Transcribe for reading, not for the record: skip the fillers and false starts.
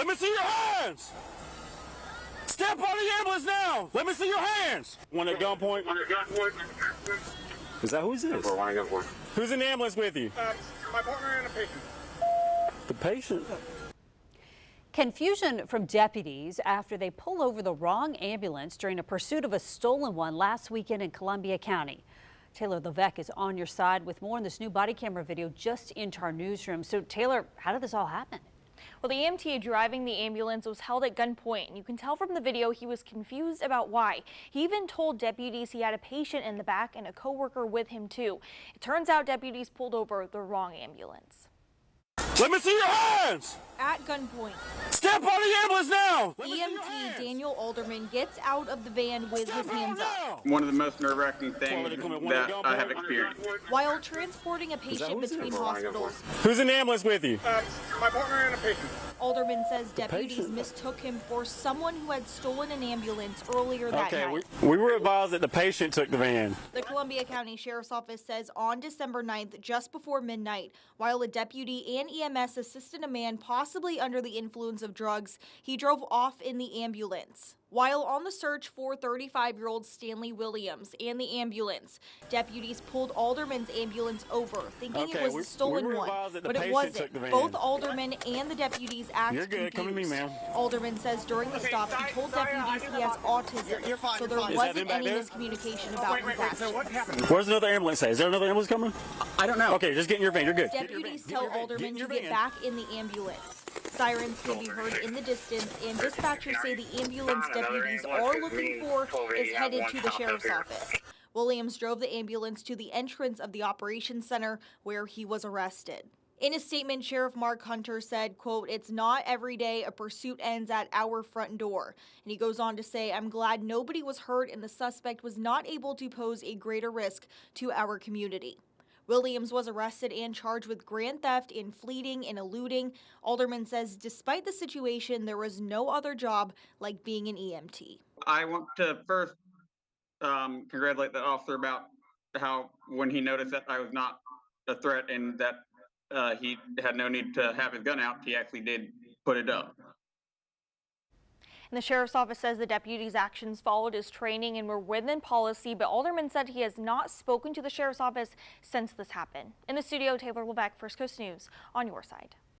Let me see your hands. Step on the ambulance now. Let me see your hands. One at gunpoint. One at gunpoint. Is that who's this? Who's in the ambulance with you? My partner and a patient. The patient? Confusion from deputies after they pull over the wrong ambulance during a pursuit of a stolen one last weekend in Columbia County. Taylor Levesque is on your side with more on this new body camera video just into our newsroom. So Taylor, how did this all happen? Well, the EMT driving the ambulance was held at gunpoint, and you can tell from the video he was confused about why. He even told deputies he had a patient in the back and a coworker with him too. It turns out deputies pulled over the wrong ambulance. Let me see your hands. At gunpoint, Step on the ambulance now. EMT Daniel Alderman gets out of the van with his hands up. One of the most nerve-wracking things that I have experienced. While transporting a patient between hospitals, Who's in the ambulance with you? My partner and a patient. Alderman says deputies mistook him for someone who had stolen an ambulance earlier that night. We were advised that the patient took the van. The Columbia County Sheriff's Office says on December 9th, just before midnight, while a deputy and EMS assisted a man possibly under the influence of drugs, he drove off in the ambulance. While on the search for 35-year-old Stanley Williams and the ambulance, deputies pulled Alderman's ambulance over, thinking it was a stolen one, but it wasn't. Both Alderman and the deputies act confused. You're good. Come to me, ma'am. Alderman says during the stop, he told deputies he has autism, so there wasn't any miscommunication about his actions. Where's another ambulance? Is there another ambulance coming? I don't know. Okay, just get in your van. You're good. Deputies tell Alderman to get back in the ambulance. Sirens can be heard in the distance, and dispatchers say the ambulance deputies are looking for is headed to the sheriff's office. Williams drove the ambulance to the entrance of the operations center where he was arrested. In a statement, Sheriff Mark Hunter said, quote, "It's not every day a pursuit ends at our front door." And he goes on to say, "I'm glad nobody was hurt and the suspect was not able to pose a greater risk to our community." Williams was arrested and charged with grand theft in fleeing and eluding. Alderman says despite the situation, there was no other job like being an EMT. I want to first congratulate the officer about how when he noticed that I was not a threat and that he had no need to have his gun out, he actually did put it up. And the sheriff's office says the deputy's actions followed his training and were within policy, but Alderman said he has not spoken to the sheriff's office since this happened. In the studio, Taylor Levesque, First Coast News, on your side.